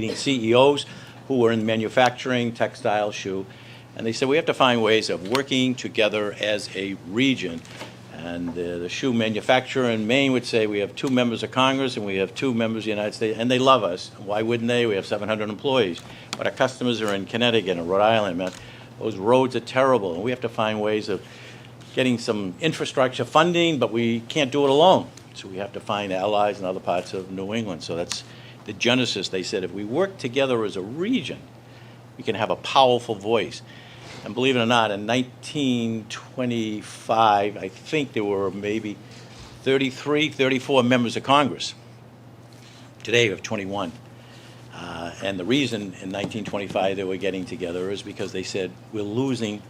meeting CEOs who were in manufacturing, textile, shoe, and they said we have to find ways of working together as a region. And the shoe manufacturer in Maine would say we have 2 members of Congress and we have 2 members of the United States, and they love us. Why wouldn't they? We have 700 employees. But our customers are in Connecticut and Rhode Island, man. Those roads are terrible, and we have to find ways of getting some infrastructure funding, but we can't do it alone. So we have to find allies in other parts of New England. So that's the genesis. They said if we work together as a region, we can have a powerful voice. And believe it or not, in 1925, I think there were maybe 33, 34 members of Congress. Today we have 21. And the reason in 1925 they were getting together is because they said we're losing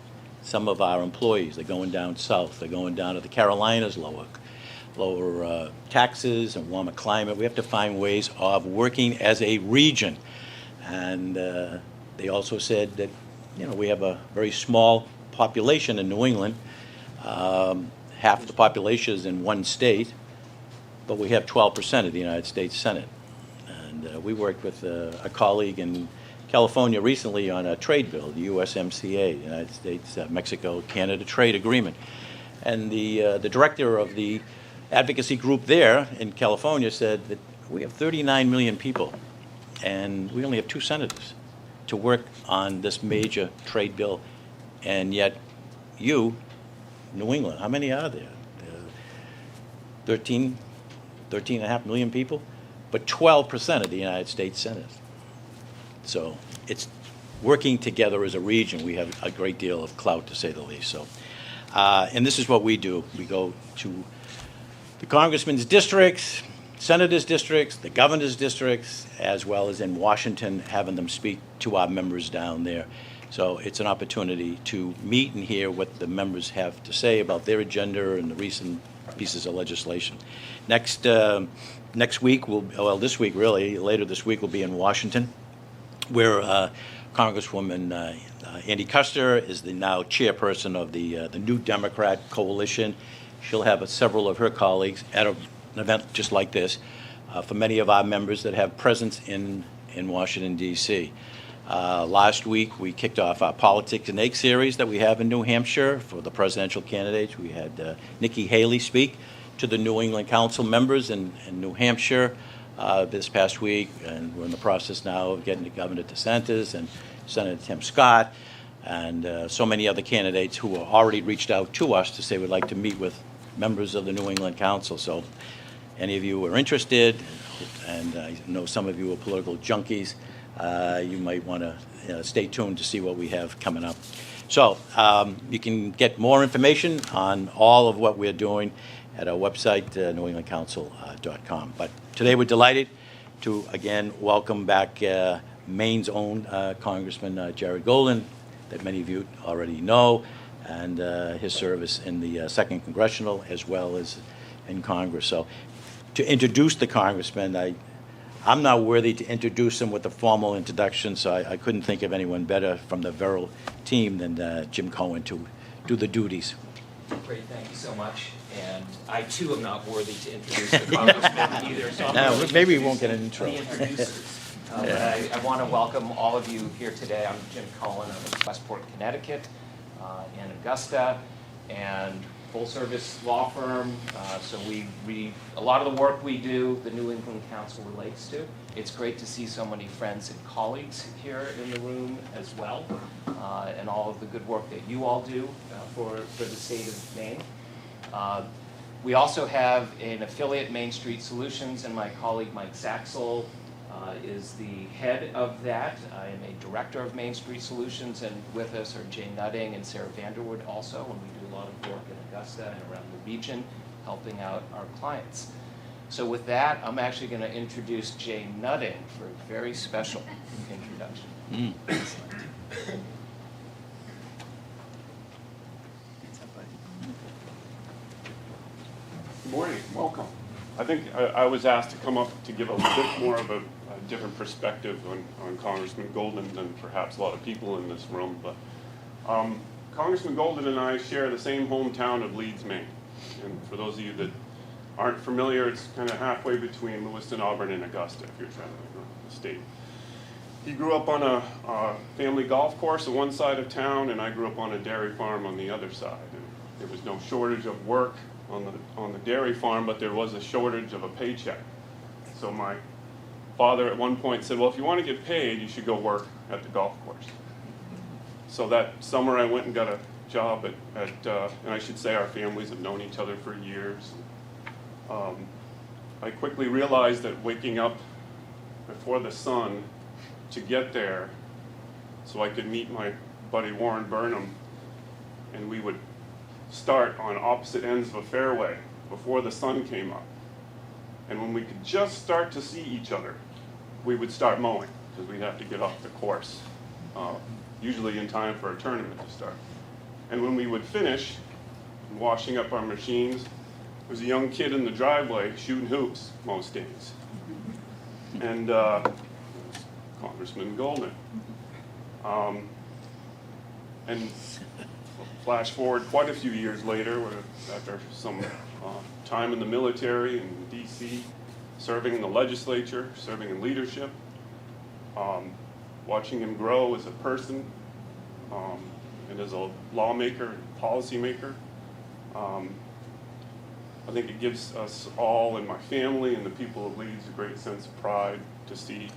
some of our employees. They're going down south. They're going down to the Carolinas, lower taxes and warmer climate. We have to find ways of working as a region. And they also said that, you know, we have a very small population in New England. Half the population is in one state, but we have 12% of the United States Senate. And we worked with a colleague in California recently on a trade bill, the USMCA, United States, Mexico, Canada Trade Agreement. And the director of the advocacy group there in California said that we have 39 million people, and we only have 2 senators to work on this major trade bill. And yet you, New England, how many are there? 13.5 million people, but 12% of the United States Senate. So it's working together as a region. We have a great deal of clout, to say the least. So, and this is what we do. We go to the congressmen's districts, senators' districts, the governor's districts, as well as in Washington, having them speak to our members down there. So it's an opportunity to meet and hear what the members have to say about their agenda and the recent pieces of legislation. Next week, this week really, later this week, we'll be in Washington, where Congresswoman Andy Kuster is the now chairperson of the New Democrat Coalition. She'll have several of her colleagues at an event just like this for many of our members that have presence in Washington, D.C. Last week, we kicked off our Politics and Egg series that we have in New Hampshire for the presidential candidates. We had Nikki Haley speak to the New England Council members in New Hampshire this past week, and we're in the process now of getting to Governor DeSantis and Senator Tim Scott and so many other candidates who have already reached out to us to say we'd like to meet with members of the New England Council. So any of you are interested, and I know some of you are political junkies, you might want to stay tuned to see what we have coming up. So you can get more information on all of what we're doing at our website, newenglandcouncil.com. But today we're delighted to again welcome back Maine's own Congressman Jared Golden, that many of you already know, and his service in the 2nd Congressional as well as in Congress. So to introduce the congressman, I'm not worthy to introduce him with a formal introduction, so I couldn't think of anyone better from the Verrill team than Jim Cohen to do the duties. Great, thank you so much. And I too am not worthy to introduce the congressman either, so I'm maybe we won't get an intro. The introducers. But I want to welcome all of you here today. I'm Jim Cohen. I'm in Westport, Connecticut, in Augusta, and full-service law firm. So a lot of the work we do, the New England Council relates to. It's great to see so many friends and colleagues here in the room as well, and all of the good work that you all do for the state of Maine. We also have an affiliate, Main Street Solutions, and my colleague Mike Saxel is the head of that. I am a director of Main Street Solutions, and with us are Jay Nutting and Sarah Vanderwood also, and we do a lot of work in Augusta and around the region, helping out our clients. So with that, I'm actually going to introduce Jay Nutting for a very special introduction. Good morning, welcome. I think I was asked to come up to give a bit more of a different perspective on Congressman Golden than perhaps a lot of people in this room, but Congressman Golden and I share the same hometown of Leeds, Maine. And for those of you that aren't familiar, it's kind of halfway between Lewiston, Auburn, and Augusta if you're traveling around the state. He grew up on a family golf course on one side of town, and I grew up on a dairy farm on the other side. And there was no shortage of work on the dairy farm, but there was a shortage of a paycheck. So my father at one point said, well, if you want to get paid, you should go work at the golf course. So that summer I went and got a job and I should say our families have known each other for years. I quickly realized that waking up before the sun to get there so I could meet my buddy Warren Burnham, and we would start on opposite ends of a fairway before the sun came up. And when we could just start to see each other, we would start mowing, because we'd have to get off the course, usually in time for a tournament to start. And when we would finish washing up our machines, there was a young kid in the driveway shooting hoops most days. And Congressman Golden. And flash forward quite a few years later, after some time in the military in D.C., serving in the legislature, serving in leadership, watching him grow as a person and as a lawmaker and policymaker. I think it gives us all, and my family and the people of Leeds, a great sense of pride to see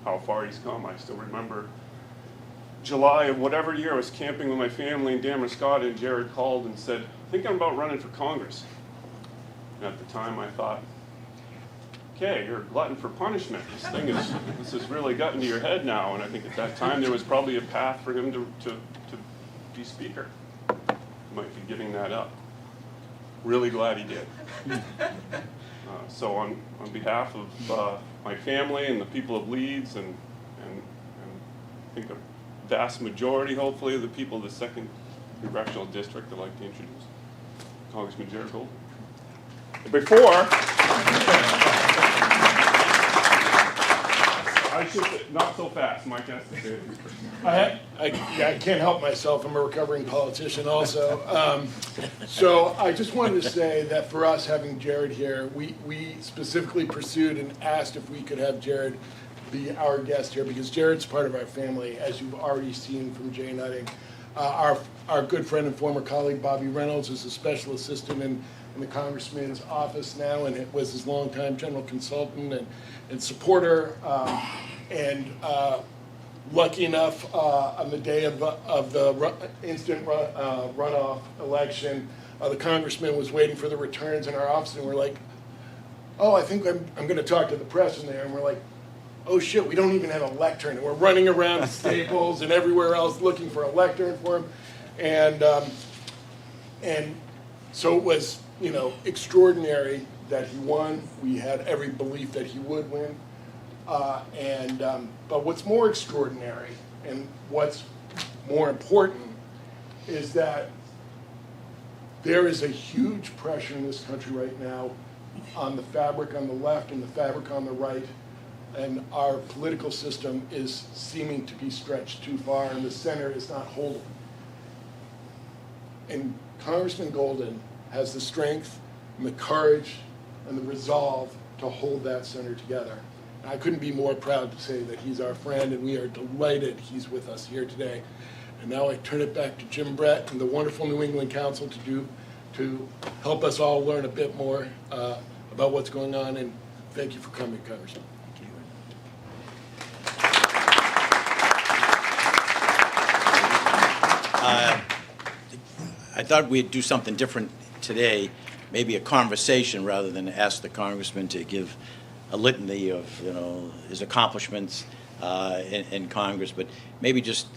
how far he's come. I still remember July of whatever year, I was camping with my family in Damascus, and Jared called and said, I think I'm about running for Congress. And at the time I thought, okay, you're a glutton for punishment. This has really gotten to your head now. And I think at that time there was probably a path for him to be speaker. He might be giving that up. Really glad he did. So on behalf of my family and the people of Leeds and I think a vast majority, hopefully, of the people of the 2nd Congressional District, I'd like to introduce Congressman Jared Golden. Before, I should say, not so fast, Mike has to say it. I can't help myself. I'm a recovering politician also. So I just wanted to say that for us having Jared here, we specifically pursued and asked if we could have Jared be our guest here because Jared's part of our family, as you've already seen from Jay Nutting. Our good friend and former colleague Bobby Reynolds is a special assistant in the congressman's office now, and it was his longtime general consultant and supporter. Lucky enough, on the day of the instant runoff election, the congressman was waiting for the returns in our office, and we're like, oh, I think I'm going to talk to the press in there. And we're like, oh shit, we don't even have a lectern. And we're running around Staples and everywhere else looking for a lectern for him. And so it was, extraordinary that he won. We had every belief that he would win. But what's more extraordinary and what's more important is that there is a huge pressure in this country right now on the fabric on the left and the fabric on the right, and our political system is seeming to be stretched too far, and the center is not holding. And Congressman Golden has the strength and the courage and the resolve to hold that center together. And I couldn't be more proud to say that he's our friend, and we are delighted he's with us here today. And now I turn it back to Jim Brett and the wonderful New England Council to help us all learn a bit more about what's going on, and thank you for coming, Congressman. I thought we'd do something different today, maybe a conversation rather than ask the congressman to give a litany of his accomplishments in Congress, but maybe just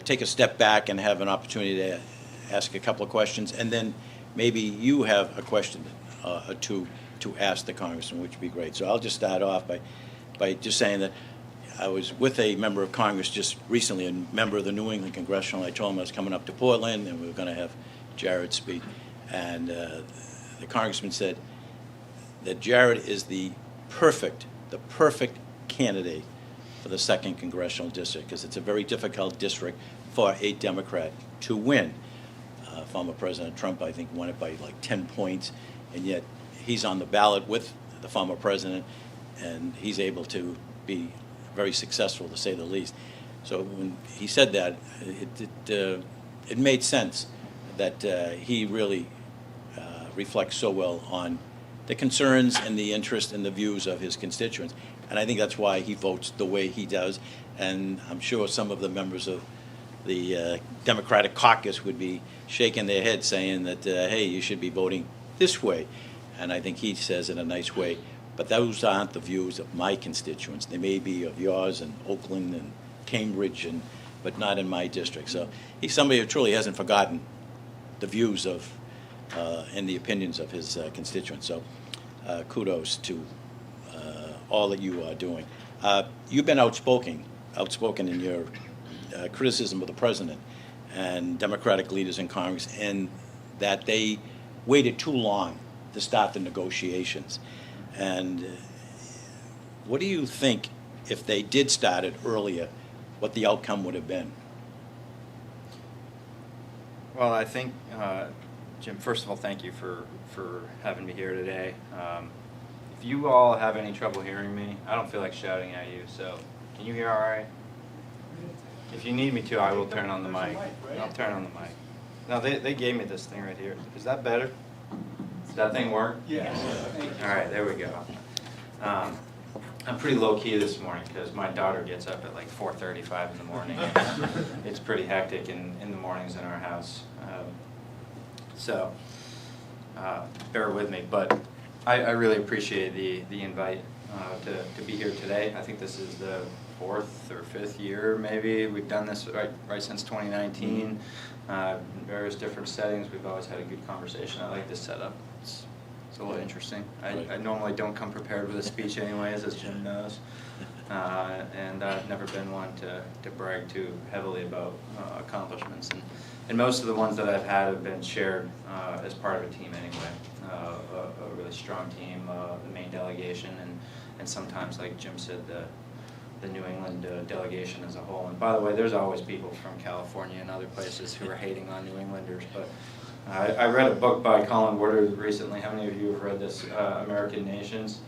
take a step back and have an opportunity to ask a couple of questions, and then maybe you have a question or two to ask the congressman, which would be great. So I'll just start off by just saying that I was with a member of Congress just recently, a member of the New England Congressional. I told him I was coming up to Portland and we were going to have Jared speak. And the congressman said that Jared is the perfect candidate for the 2nd Congressional District, because it's a very difficult district for a Democrat to win. Former President Trump, I think, won it by like 10 points, and yet he's on the ballot with the former president, and he's able to be very successful, to say the least. So when he said that, it made sense that he really reflects so well on the concerns and the interest and the views of his constituents. And I think that's why he votes the way he does. And I'm sure some of the members of the Democratic caucus would be shaking their heads saying that, hey, you should be voting this way. And I think he says in a nice way, but those aren't the views of my constituents. They may be of yours in Oakland and Cambridge, but not in my district. So he's somebody who truly hasn't forgotten the views of and the opinions of his constituents. So kudos to all that you are doing. You've been outspoken in your criticism of the president and Democratic leaders in Congress, and that they waited too long to start the negotiations. And what do you think, if they did start it earlier, what the outcome would have been? Well, I think, Jim, first of all, thank you for having me here today. If you all have any trouble hearing me, I don't feel like shouting at you, so can you hear all right? If you need me to, I will turn on the mic. I'll turn on the mic. No, they gave me this thing right here. Is that better? Does that thing work? Yeah. All right, there we go. I'm pretty low-key this morning because my daughter gets up at like 4:35 in the morning. It's pretty hectic in the mornings in our house. So bear with me. But I really appreciate the invite to be here today. I think this is the 4th or 5th year, maybe. We've done this right since 2019. In various different settings. We've always had a good conversation. I like this setup. It's a little interesting. I normally don't come prepared with a speech anyways, as Jim knows. And I've never been one to brag too heavily about accomplishments. And most of the ones that I've had have been shared as part of a team anyway. A really strong team, the main delegation, and sometimes, like Jim said, the New England delegation as a whole. And by the way, there's always people from California and other places who are hating on New Englanders. But I read a book by Colin Woodard recently. How many of you have read this, American Nations?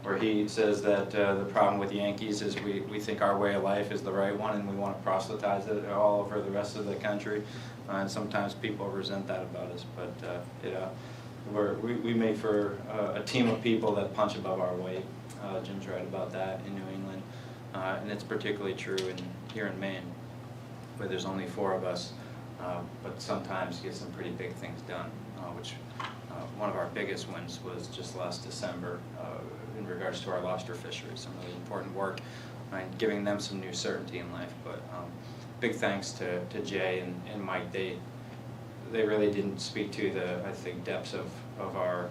Where he says that the problem with Yankees is we think our way of life is the right one and we want to proselytize it all over the rest of the country. And sometimes people resent that about us. But we make for a team of people that punch above our weight. Jim's right about that in New England. And it's particularly true here in Maine, where there's only 4 of us, but sometimes get some pretty big things done, which one of our biggest wins was just last December in regards to our lobster fishery, some really important work, and giving them some new certainty in life. But big thanks to Jay and Mike. They really didn't speak to the, I think, depths of our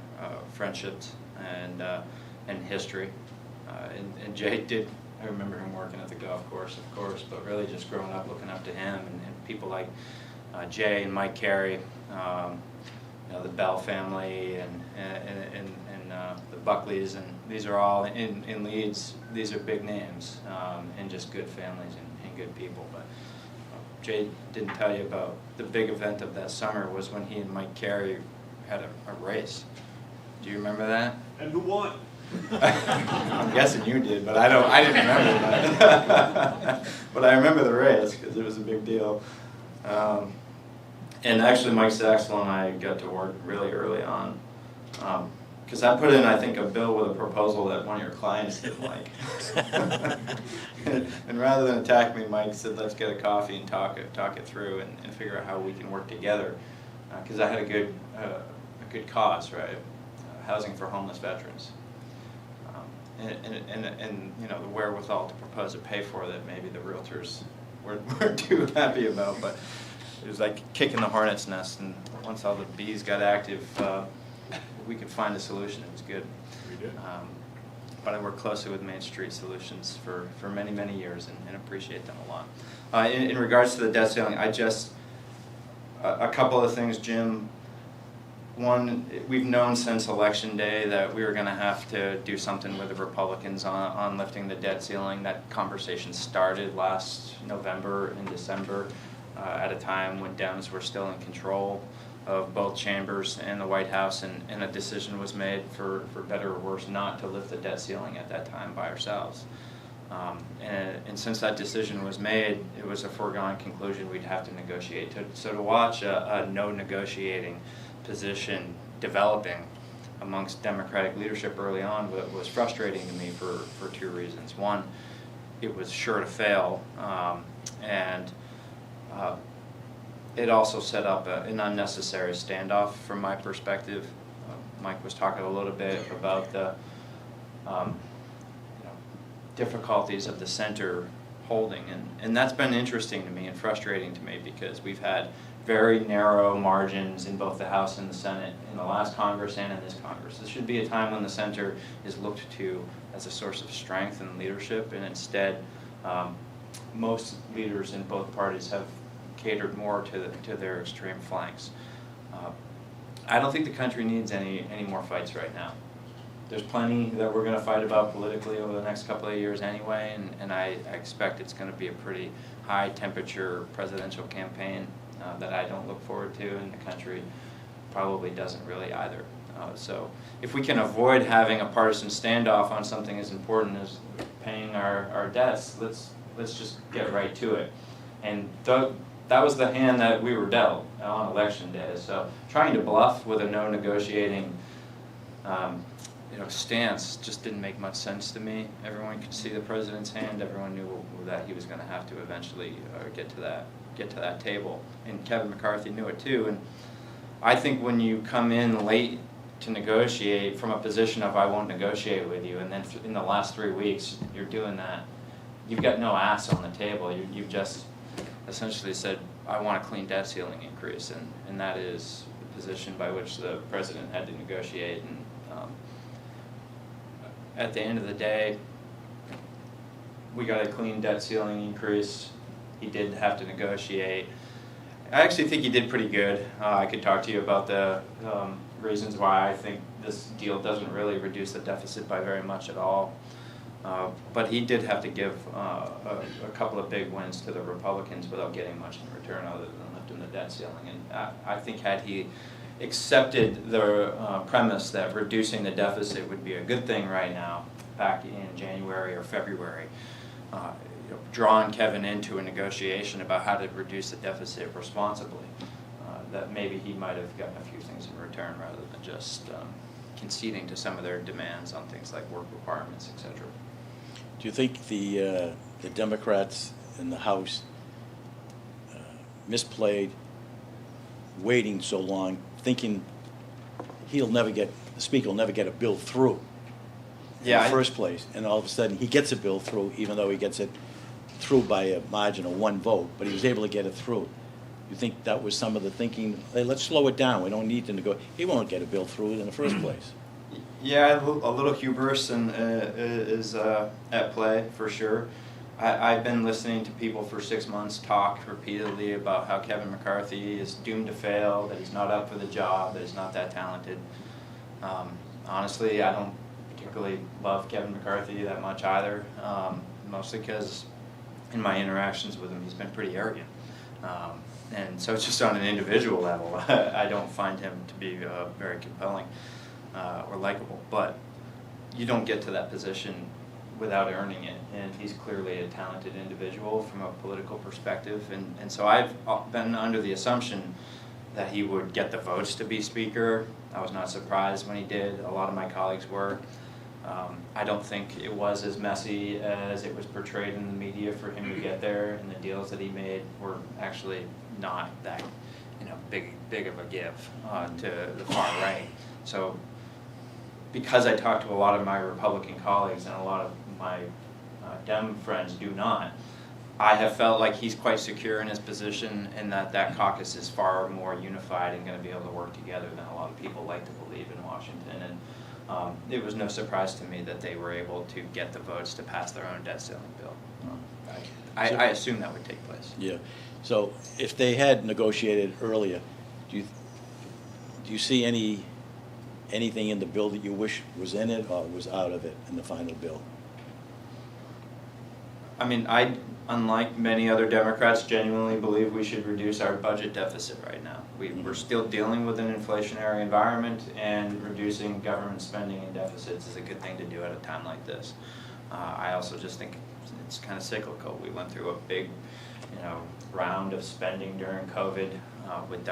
friendships and history. And Jay did. I remember him working at the golf course, of course, but really just growing up looking up to him and people like Jay and Mike Carey, the Bell family and the Buckleys, and these are all in Leeds. These are big names and just good families and good people. But Jay didn't tell you about the big event of that summer was when he and Mike Carey had a race. Do you remember that? And who won? I'm guessing you did, but I didn't remember that. But I remember the race because it was a big deal. And actually, Mike Saxel and I got to work really early on because I put in, I think, a bill with a proposal that one of your clients didn't like. And rather than attack me, Mike said, "Let's get a coffee and talk it through and figure out how we can work together." Because I had a good cause, right? Housing for homeless veterans. And the wherewithal to propose a pay for that maybe the realtors weren't too happy about, but it was like kicking the hornet's nest, and once all the bees got active, we could find a solution. It was good. We did. But I worked closely with Main Street Solutions for many, many years and appreciate them a lot. In regards to the debt ceiling, a couple of things, Jim. One, we've known since Election Day that we were going to have to do something with the Republicans on lifting the debt ceiling. That conversation started last November and December at a time when Dems were still in control of both chambers and the White House, and a decision was made, for better or worse, not to lift the debt ceiling at that time by ourselves. And since that decision was made, it was a foregone conclusion we'd have to negotiate. So to watch a no negotiating position developing amongst Democratic leadership early on was frustrating to me for two reasons. One, it was sure to fail, and it also set up an unnecessary standoff from my perspective. Mike was talking a little bit about the difficulties of the center holding, and that's been interesting to me and frustrating to me because we've had very narrow margins in both the House and the Senate in the last Congress and in this Congress. This should be a time when the center is looked to as a source of strength and leadership, and instead most leaders in both parties have catered more to their extreme flanks. I don't think the country needs any more fights right now. There's plenty that we're going to fight about politically over the next couple of years anyway, and I expect it's going to be a pretty high temperature presidential campaign that I don't look forward to, and the country probably doesn't really either. So if we can avoid having a partisan standoff on something as important as paying our debts, let's just get right to it. And that was the hand that we were dealt on election day. So trying to bluff with a no negotiating stance just didn't make much sense to me. Everyone could see the president's hand. Everyone knew that he was going to have to eventually get to that table, and Kevin McCarthy knew it too. And I think when you come in late to negotiate from a position of I won't negotiate with you, and then in the last 3 weeks you're doing that, you've got no ass on the table. You've just essentially said I want a clean debt ceiling increase, and that is the position by which the president had to negotiate. And at the end of the day, we got a clean debt ceiling increase. He did have to negotiate. I actually think he did pretty good. I could talk to you about the reasons why I think this deal doesn't really reduce the deficit by very much at all. But he did have to give a couple of big wins to the Republicans without getting much in return other than lifting the debt ceiling. And I think had he accepted the premise that reducing the deficit would be a good thing right now, back in January or February, drawn Kevin into a negotiation about how to reduce the deficit responsibly, that maybe he might have gotten a few things in return rather than just conceding to some of their demands on things like work requirements, etc. Do you think the Democrats in the House misplayed waiting so long, thinking the Speaker will never get a bill through in the first place, and all of a sudden he gets a bill through, even though he gets it through by a margin of one vote, but he was able to get it through. You think that was some of the thinking? Hey, let's slow it down. We don't need to negotiate. He won't get a bill through in the first place. Yeah, a little hubris is at play for sure. I've been listening to people for 6 months talk repeatedly about how Kevin McCarthy is doomed to fail, that he's not up for the job, that he's not that talented. Honestly, I don't particularly love Kevin McCarthy that much either, mostly because in my interactions with him, he's been pretty arrogant. And so it's just on an individual level, I don't find him to be very compelling or likable. But you don't get to that position without earning it, and he's clearly a talented individual from a political perspective. And so I've been under the assumption that he would get the votes to be Speaker. I was not surprised when he did. A lot of my colleagues were. I don't think it was as messy as it was portrayed in the media for him to get there, and the deals that he made were actually not that big of a give to the far right. So because I talked to a lot of my Republican colleagues and a lot of my Dem friends do not, I have felt like he's quite secure in his position, and that caucus is far more unified and going to be able to work together than a lot of people like to believe in Washington. And it was no surprise to me that they were able to get the votes to pass their own debt ceiling bill. I assume that would take place. Yeah. So if they had negotiated earlier, do you see anything in the bill that you wish was in it or was out of it in the final bill? I mean, I, unlike many other Democrats, genuinely believe we should reduce our budget deficit right now. We're still dealing with an inflationary environment, and reducing government spending and deficits is a good thing to do at a time like this. I also just think it's kind of cyclical. We went through a big, round of spending during COVID with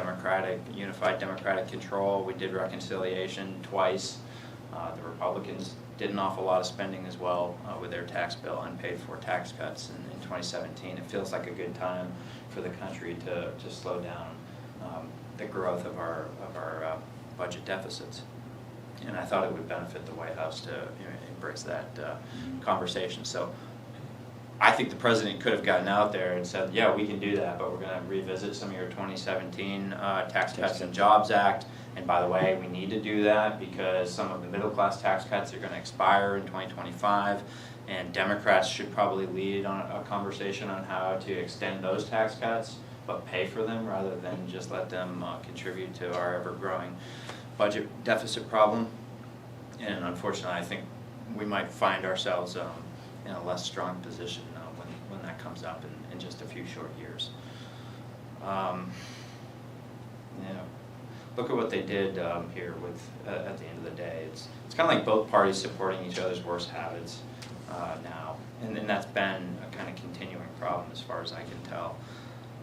unified Democratic control. We did reconciliation twice. The Republicans did an awful lot of spending as well with their tax bill, unpaid for tax cuts in 2017. It feels like a good time for the country to slow down the growth of our budget deficits. And I thought it would benefit the White House to embrace that conversation. So I think the president could have gotten out there and said, yeah, we can do that, but we're going to revisit some of your 2017 Tax Cuts and Jobs Act. And by the way, we need to do that because some of the middle class tax cuts are going to expire in 2025. And Democrats should probably lead on a conversation on how to extend those tax cuts, but pay for them rather than just let them contribute to our ever-growing budget deficit problem. And unfortunately, I think we might find ourselves in a less strong position when that comes up in just a few short years. Look at what they did here with at the end of the day. It's kind of like both parties supporting each other's worst habits now, and that's been a kind of continuing problem as far as I can tell.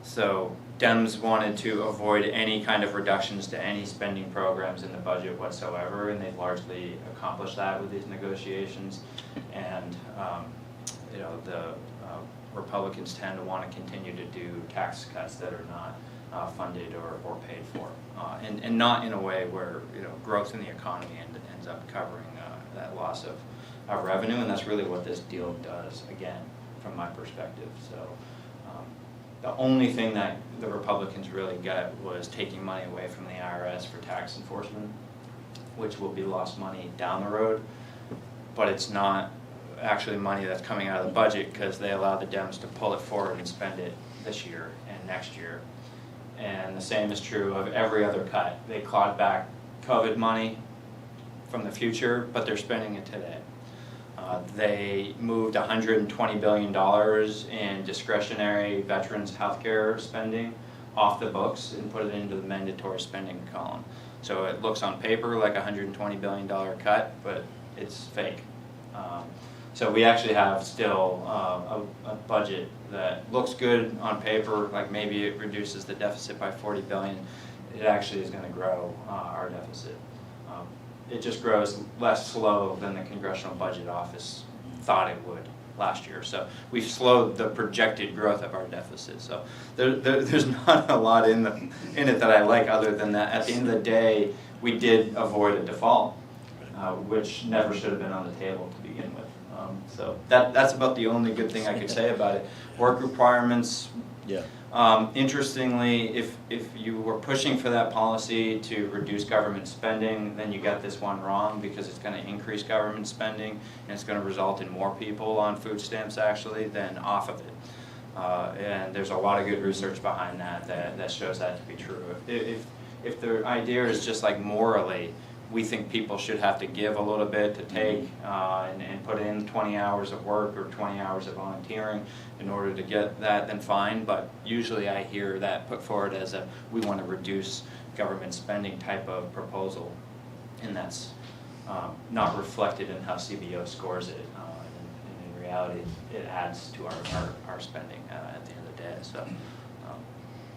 So Dems wanted to avoid any kind of reductions to any spending programs in the budget whatsoever, and they've largely accomplished that with these negotiations. And the Republicans tend to want to continue to do tax cuts that are not funded or paid for, and not in a way where growth in the economy ends up covering that loss of revenue, and that's really what this deal does, again, from my perspective. So the only thing that the Republicans really got was taking money away from the IRS for tax enforcement, which will be lost money down the road, but it's not actually money that's coming out of the budget because they allowed the Dems to pull it forward and spend it this year and next year. And the same is true of every other cut. They clawed back COVID money from the future, but they're spending it today. They moved $120 billion in discretionary veterans healthcare spending off the books and put it into the mandatory spending column. So it looks on paper like a $120 billion cut, but it's fake. So we actually have still a budget that looks good on paper, like maybe it reduces the deficit by $40 billion. It actually is going to grow our deficit. It just grows less slow than the Congressional Budget Office thought it would last year. So we've slowed the projected growth of our deficit. So there's not a lot in it that I like other than that at the end of the day, we did avoid a default, which never should have been on the table to begin with. So that's about the only good thing I could say about it. Work requirements. Yeah. Interestingly, if you were pushing for that policy to reduce government spending, then you got this one wrong because it's going to increase government spending and it's going to result in more people on food stamps actually than off of it. And there's a lot of good research behind that shows that to be true. If the idea is just like morally, we think people should have to give a little bit to take and put in 20 hours of work or 20 hours of volunteering in order to get that, then fine. But usually I hear that put forward as a we want to reduce government spending type of proposal, and that's not reflected in how CBO scores it. In reality, it adds to our spending at the end of the day. So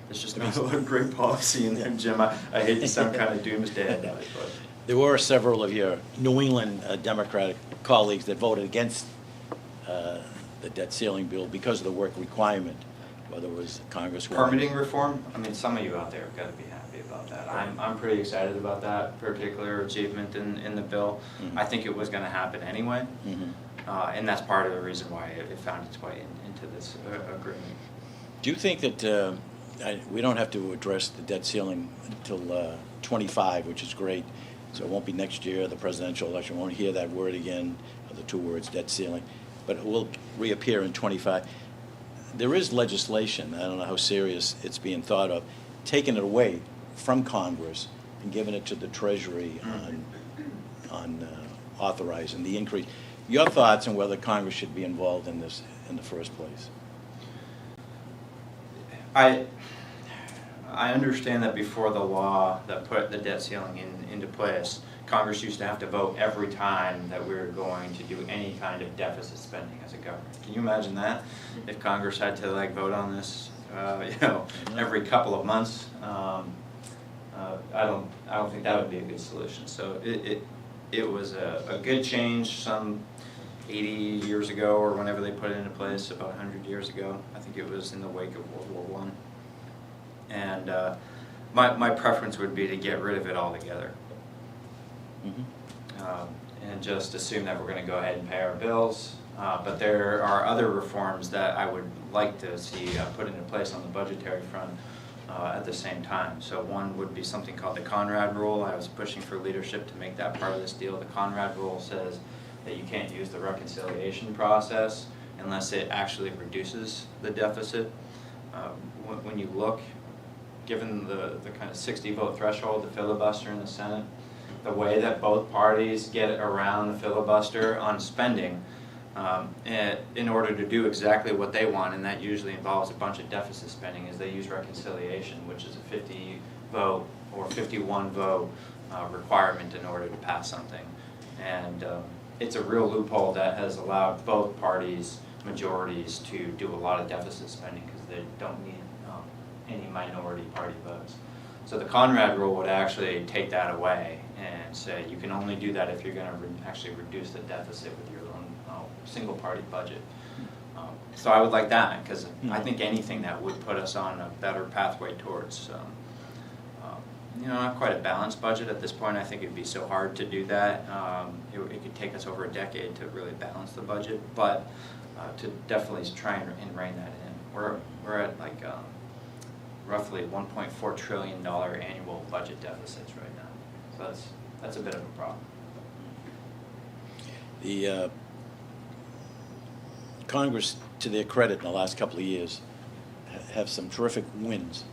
there's just not a lot of great policy in there, Jim. I hate to sound kind of doomsday about it, but. There were several of your New England Democratic colleagues that voted against the debt ceiling bill because of the work requirement, whether it was Congresswoman. Permitting reform? I mean, some of you out there have got to be happy about that. I'm pretty excited about that particular achievement in the bill. Mm-hmm. I think it was going to happen anyway, and that's part of the reason why it found its way into this agreement. Do you think that we don't have to address the debt ceiling until 25, which is great, so it won't be next year, the presidential election, won't hear that word again, or the two words, debt ceiling, but it will reappear in 25. There is legislation, I don't know how serious it's being thought of, taking it away from Congress and giving it to the Treasury on authorizing the increase. Your thoughts on whether Congress should be involved in this in the first place? I understand that before the law that put the debt ceiling into place, Congress used to have to vote every time that we were going to do any kind of deficit spending as a government. Can you imagine that? If Congress had to like vote on this, every couple of months, I don't think that would be a good solution. So it was a good change some 80 years ago, or whenever they put it into place, about 100 years ago. I think it was in the wake of World War I. And my preference would be to get rid of it altogether. And just assume that we're going to go ahead and pay our bills. But there are other reforms that I would like to see put into place on the budgetary front at the same time. So one would be something called the Conrad Rule. I was pushing for leadership to make that part of this deal. The Conrad Rule says that you can't use the reconciliation process unless it actually reduces the deficit. When you look, given the kind of 60-vote threshold, the filibuster in the Senate, the way that both parties get around the filibuster on spending in order to do exactly what they want, and that usually involves a bunch of deficit spending, is they use reconciliation, which is a 50-vote or 51-vote requirement in order to pass something. And it's a real loophole that has allowed both parties, majorities, to do a lot of deficit spending because they don't need any minority party votes. So the Conrad Rule would actually take that away and say you can only do that if you're going to actually reduce the deficit with your own single party budget. So I would like that, because I think anything that would put us on a better pathway towards not quite a balanced budget at this point. I think it'd be so hard to do that. It could take us over a decade to really balance the budget, but to definitely try and rein that in. We're at like roughly $1.4 trillion annual budget deficits right now. So that's a bit of a problem. The Congress, to their credit, in the last couple of years, have some terrific wins,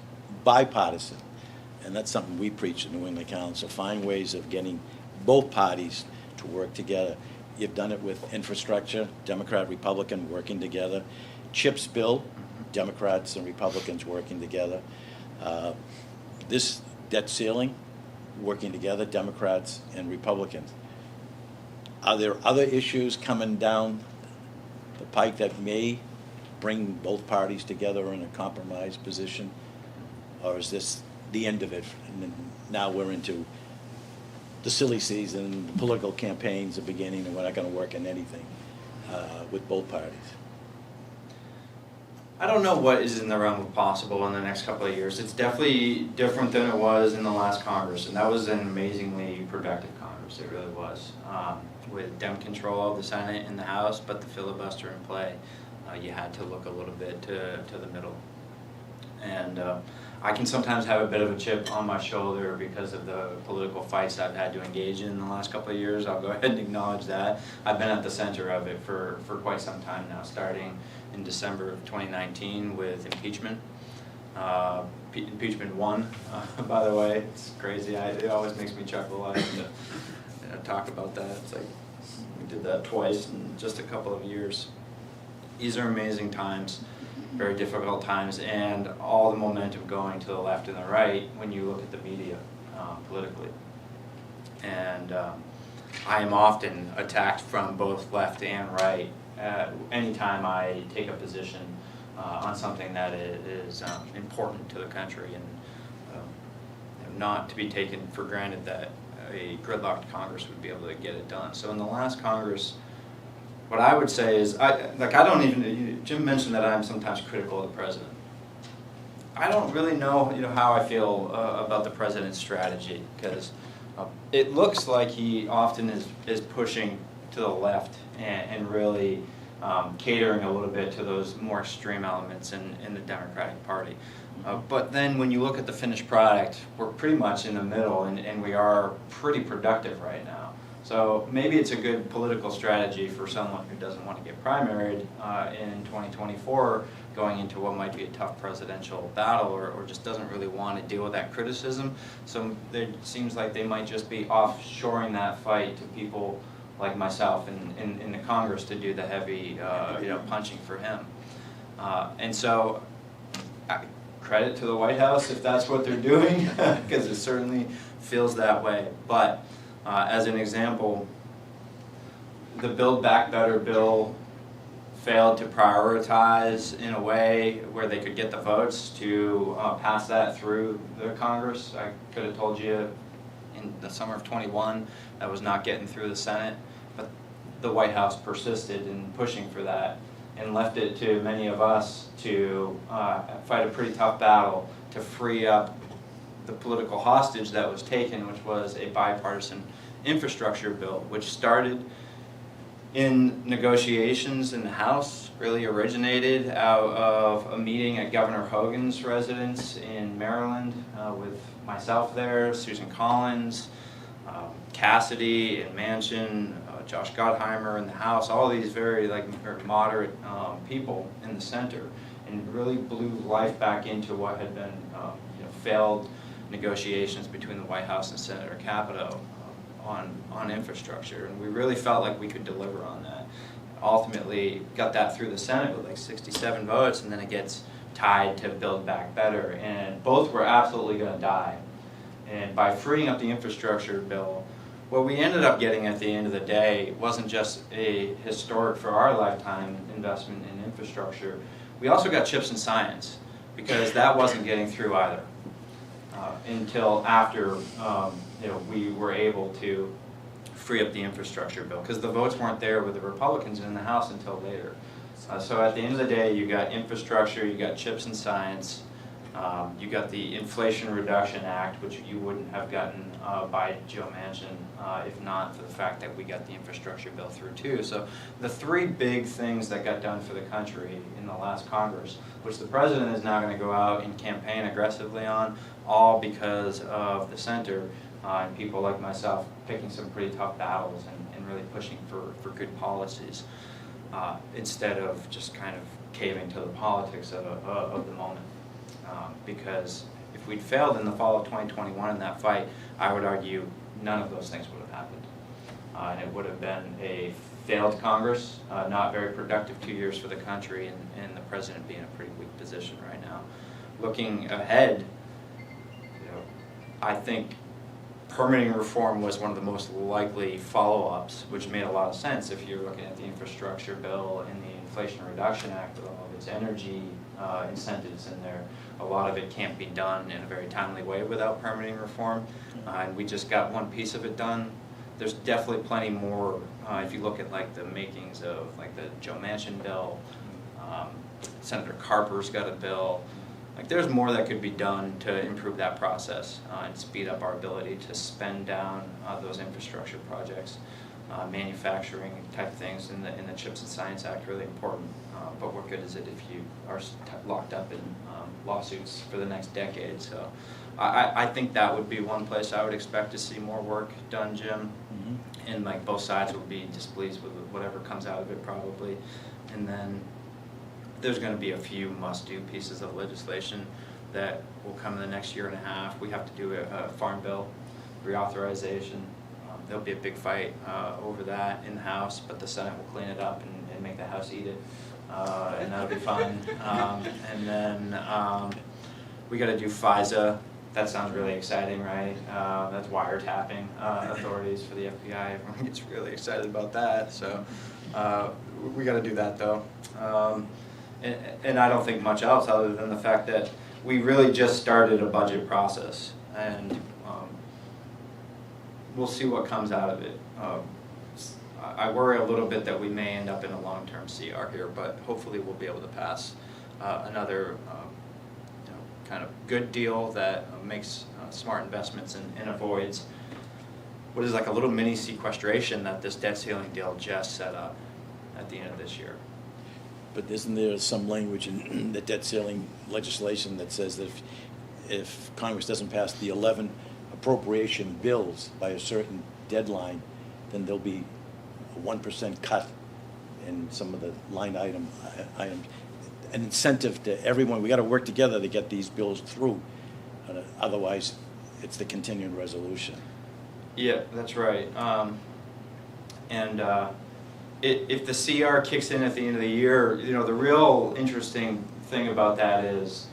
bipartisan, and that's something we preach in New England Council. Find ways of getting both parties to work together. You've done it with infrastructure, Democrat, Republican working together. CHIPS bill, Democrats and Republicans working together. This debt ceiling, working together, Democrats and Republicans. Are there other issues coming down the pike that may bring both parties together in a compromise position? Or is this the end of it? And then now we're into the silly season, the political campaigns are beginning, and we're not going to work in anything with both parties. I don't know what is in the realm of possible in the next couple of years. It's definitely different than it was in the last Congress, and that was an amazingly productive Congress. It really was. With Dem control of the Senate and the House, but the filibuster in play, you had to look a little bit to the middle. And I can sometimes have a bit of a chip on my shoulder because of the political fights I've had to engage in the last couple of years. I'll go ahead and acknowledge that. I've been at the center of it for quite some time now, starting in December of 2019 with impeachment. Impeachment 1, by the way. It's crazy. It always makes me chuckle. I have to talk about that. It's like we did that twice in just a couple of years. These are amazing times, very difficult times, and all the momentum going to the left and the right when you look at the media politically. And I am often attacked from both left and right anytime I take a position on something that is important to the country, and not to be taken for granted that a gridlocked Congress would be able to get it done. So in the last Congress, what I would say is, Jim mentioned that I'm sometimes critical of the president. I don't really know, how I feel about the president's strategy, because it looks like he often is pushing to the left and really catering a little bit to those more extreme elements in the Democratic Party. But then when you look at the finished product, we're pretty much in the middle, and we are pretty productive right now. So maybe it's a good political strategy for someone who doesn't want to get primaried in 2024, going into what might be a tough presidential battle, or just doesn't really want to deal with that criticism. So it seems like they might just be offshoring that fight to people like myself in the Congress to do the heavy punching for him. And so credit to the White House if that's what they're doing, because it certainly feels that way. But As an example, the Build Back Better bill failed to prioritize in a way where they could get the votes to pass that through the Congress. I could have told you in the summer of '21 that was not getting through the Senate, but the White House persisted in pushing for that and left it to many of us to fight a pretty tough battle to free up the political hostage that was taken, which was a bipartisan infrastructure bill, which started in negotiations in the House, really originated out of a meeting at Governor Hogan's residence in Maryland with myself there, Susan Collins, Cassidy in Manchin, Josh Gottheimer in the House, all these very very moderate people in the center, and really blew life back into what had been failed negotiations between the White House and Senator Capito on infrastructure, and we really felt like we could deliver on that. Ultimately, got that through the Senate with like 67 votes, and then it gets tied to Build Back Better, and both were absolutely going to die. And by freeing up the infrastructure bill, what we ended up getting at the end of the day wasn't just a historic for our lifetime investment in infrastructure. We also got CHIPS and Science, because that wasn't getting through either until after we were able to free up the infrastructure bill, because the votes weren't there with the Republicans in the House until later. So at the end of the day, you got infrastructure, you got CHIPS and Science, you got the Inflation Reduction Act, which you wouldn't have gotten by Joe Manchin if not for the fact that we got the infrastructure bill through too. So the three big things that got done for the country in the last Congress, which the president is now going to go out and campaign aggressively on, all because of the center and people like myself picking some pretty tough battles and really pushing for good policies instead of just kind of caving to the politics of the moment. Because if we'd failed in the fall of 2021 in that fight, I would argue none of those things would have happened. And it would have been a failed Congress, not very productive 2 years for the country, and the president being in a pretty weak position right now. Looking ahead, I think permitting reform was one of the most likely follow-ups, which made a lot of sense if you're looking at the infrastructure bill and the Inflation Reduction Act with all of its energy incentives in there. A lot of it can't be done in a very timely way without permitting reform, and we just got one piece of it done. There's definitely plenty more if you look at like the makings of like the Joe Manchin bill. Senator Carper's got a bill. Like there's more that could be done to improve that process and speed up our ability to spend down those infrastructure projects. Manufacturing type things in the CHIPS and Science Act really important. But what good is it if you are locked up in lawsuits for the next decade? So I think that would be one place I would expect to see more work done, Jim. Mm-hmm. And like both sides would be displeased with whatever comes out of it probably. And then there's going to be a few must-do pieces of legislation that will come in the next year and a half. We have to do a farm bill reauthorization. There'll be a big fight over that in the House, but the Senate will clean it up and make the House eat it, and that'll be fun. And then we got to do FISA. That sounds really exciting, right? That's wiretapping authorities for the FBI. Everyone gets really excited about that. So we got to do that though. And I don't think much else other than the fact that we really just started a budget process, and we'll see what comes out of it. I worry a little bit that we may end up in a long-term CR here, but hopefully we'll be able to pass another kind of good deal that makes smart investments and avoids what is like a little mini sequestration that this debt ceiling deal just set up at the end of this year. But isn't there some language in the debt ceiling legislation that says that if Congress doesn't pass the 11 appropriation bills by a certain deadline, then there'll be a 1% cut in some of the line items, an incentive to everyone. We got to work together to get these bills through. Otherwise, it's the continuing resolution. Yeah, that's right. If the CR kicks in at the end of the year, the real interesting thing about that is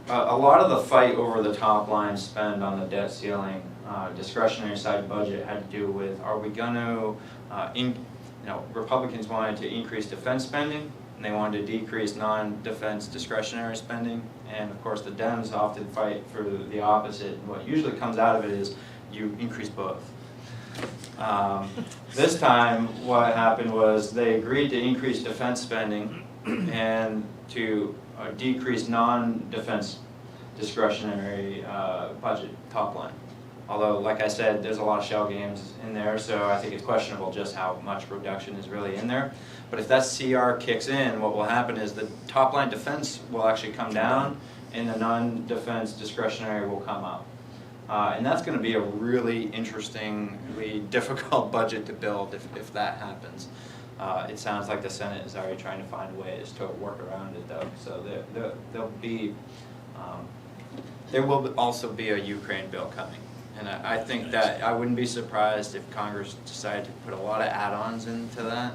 A lot of the fight over the top line spend on the debt ceiling, discretionary side budget had to do with, are we going to, Republicans wanted to increase defense spending, and they wanted to decrease non-defense discretionary spending, and of course the Dems often fight for the opposite, and what usually comes out of it is you increase both. This time what happened was they agreed to increase defense spending and to decrease non-defense discretionary budget top line. Although, like I said, there's a lot of shell games in there, so I think it's questionable just how much reduction is really in there. But if that CR kicks in, what will happen is the top line defense will actually come down and the non-defense discretionary will come up. And that's going to be a really interestingly difficult budget to build if that happens. It sounds like the Senate is already trying to find ways to work around it, though. So there will also be a Ukraine bill coming. And I think that I wouldn't be surprised if Congress decided to put a lot of add-ons into that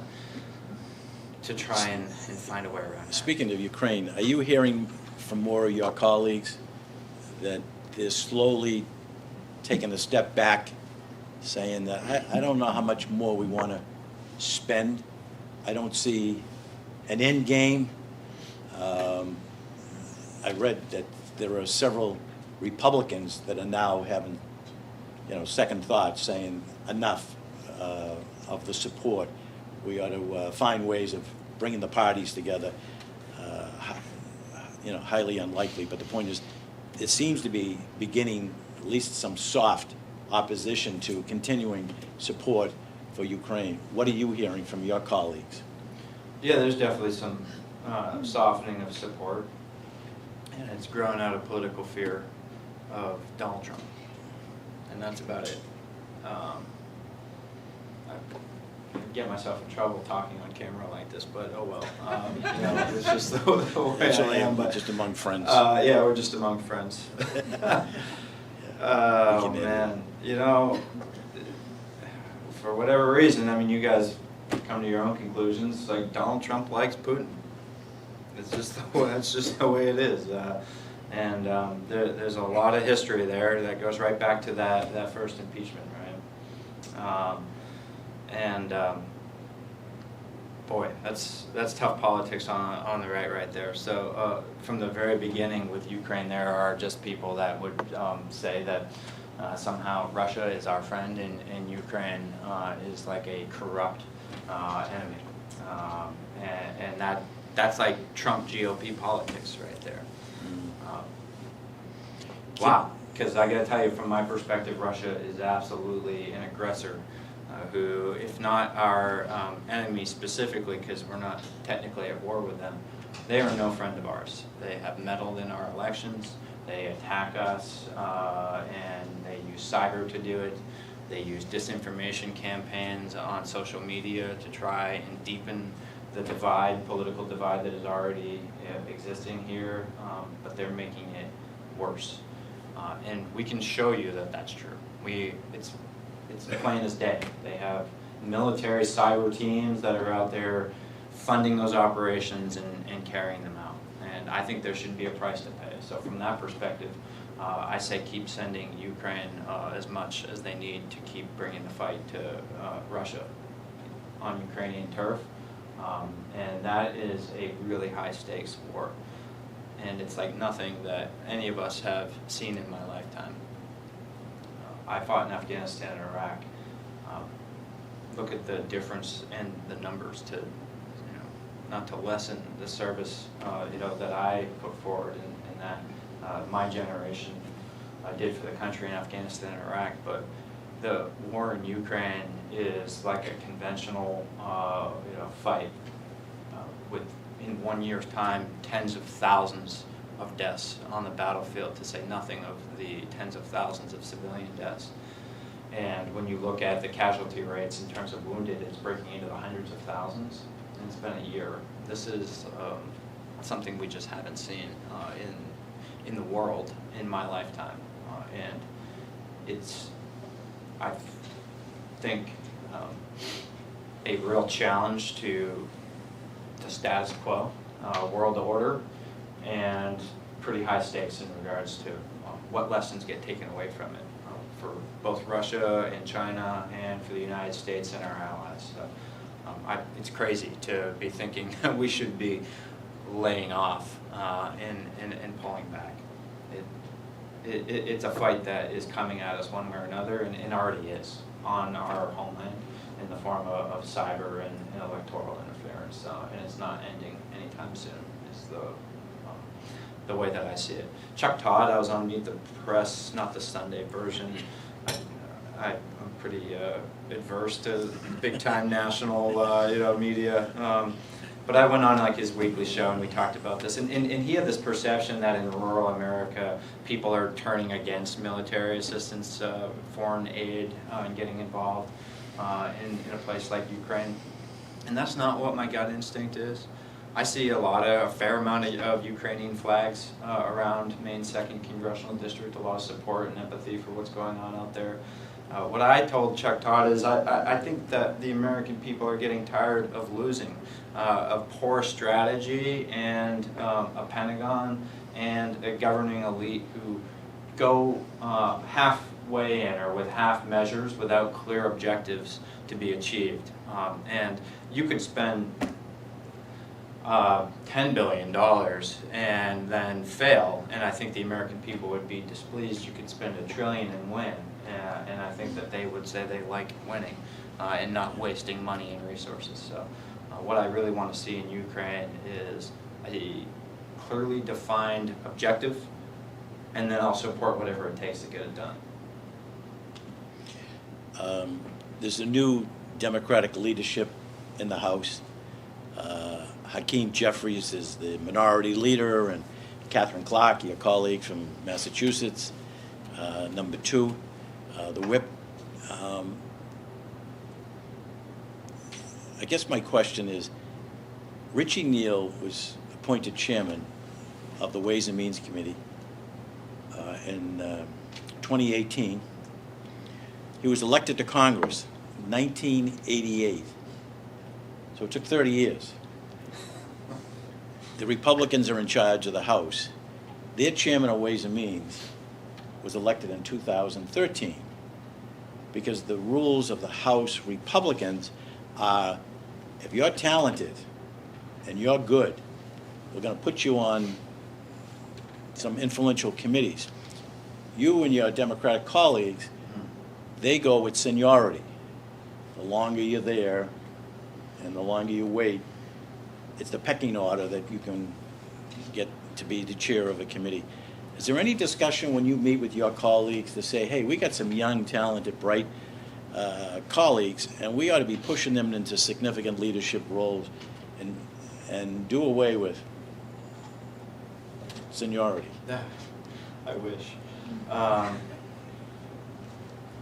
to try and find a way around it. Speaking of Ukraine, are you hearing from more of your colleagues that they're slowly taking a step back, saying that I don't know how much more we want to spend. I don't see an end game. I read that there are several Republicans that are now having, second thoughts, saying enough of the support. We ought to find ways of bringing the parties together. Highly unlikely, but the point is, it seems to be beginning at least some soft opposition to continuing support for Ukraine. What are you hearing from your colleagues? Yeah, there's definitely some softening of support, and it's grown out of political fear of Donald Trump, and that's about it. I get myself in trouble talking on camera like this, but oh well. It's just the way I am. But just among friends. Yeah, we're just among friends. Oh man, for whatever reason, I mean, you guys come to your own conclusions. Like Donald Trump likes Putin. It's just that's just the way it is. And there's a lot of history there that goes right back to that first impeachment, right? Boy, that's tough politics on the right there. So from the very beginning with Ukraine, there are just people that would say that somehow Russia is our friend and Ukraine is like a corrupt enemy, and that's like Trump GOP politics right there. Wow, because I got to tell you, from my perspective, Russia is absolutely an aggressor. Who, if not our enemy specifically, because we're not technically at war with them, they are no friend of ours. They have meddled in our elections, they attack us, and they use cyber to do it. They use disinformation campaigns on social media to try and deepen the political divide that is already existing here, but they're making it worse. And we can show you that that's true. It's plain as day. They have military cyber teams that are out there funding those operations and carrying them out. And I think there should be a price to pay. So from that perspective, I say keep sending Ukraine as much as they need to keep bringing the fight to Russia on Ukrainian turf. And that is a really high stakes war. And it's like nothing that any of us have seen in my lifetime. I fought in Afghanistan and Iraq. Look at the difference in the numbers to, not to lessen the service, that I put forward in that my generation did for the country in Afghanistan and Iraq. But the war in Ukraine is like a conventional, fight with, in 1 year's time, tens of thousands of deaths on the battlefield, to say nothing of the tens of thousands of civilian deaths. And when you look at the casualty rates in terms of wounded, it's breaking into the hundreds of thousands, and it's been a year. This is something we just haven't seen in the world in my lifetime. And it's, I think, a real challenge to status quo, world order, and pretty high stakes in regards to what lessons get taken away from it for both Russia and China and for the United States and our allies. So, it's crazy to be thinking we should be laying off and pulling back. It's a fight that is coming at us one way or another, and already is on our homeland in the form of cyber and electoral interference, and it's not ending anytime soon. Is the way that I see it. Chuck Todd, I was on Meet the Press, not the Sunday version. I'm pretty adverse to big-time national, media. But I went on like his weekly show and we talked about this. And he had this perception that in rural America, people are turning against military assistance, foreign aid, and getting involved in a place like Ukraine. And that's not what my gut instinct is. I see a fair amount of Ukrainian flags around Maine's 2nd Congressional District, a lot of support and empathy for what's going on out there. What I told Chuck Todd is I think that the American people are getting tired of losing, of poor strategy and a Pentagon and a governing elite who go halfway in or with half measures without clear objectives to be achieved. And you could spend $10 billion and then fail, and I think the American people would be displeased. You could spend $1 trillion and win, and I think that they would say they like winning and not wasting money and resources. So what I really want to see in Ukraine is a clearly defined objective, and then I'll support whatever it takes to get it done. There's a new Democratic leadership in the House. Hakeem Jeffries is the minority leader, and Catherine Clark, your colleague from Massachusetts, number 2, the whip. I guess my question is, Richie Neal was appointed chairman of the Ways and Means Committee in 2018. He was elected to Congress in 1988. So it took 30 years. The Republicans are in charge of the House. Their chairman of Ways and Means was elected in 2013 because the rules of the House Republicans are, if you're talented and you're good, we're going to put you on some influential committees. You and your Democratic colleagues, they go with seniority. The longer you're there and the longer you wait, it's the pecking order that you can get to be the chair of a committee. Is there any discussion when you meet with your colleagues to say, hey, we got some young, talented, bright colleagues, and we ought to be pushing them into significant leadership roles and do away with seniority? I wish.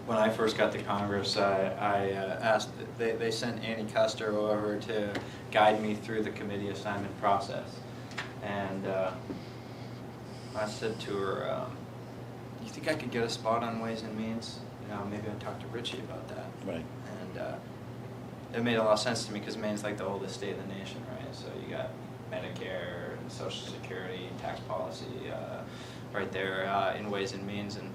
When I first got to Congress, I asked, they sent Annie Custer over to guide me through the committee assignment process. And I said to her, you think I could get a spot on Ways and Means? Maybe I'd talk to Richie about that. Right. And it made a lot of sense to me because Maine's like the oldest state in the nation, right? So you got Medicare, Social Security, tax policy right there in Ways and Means. And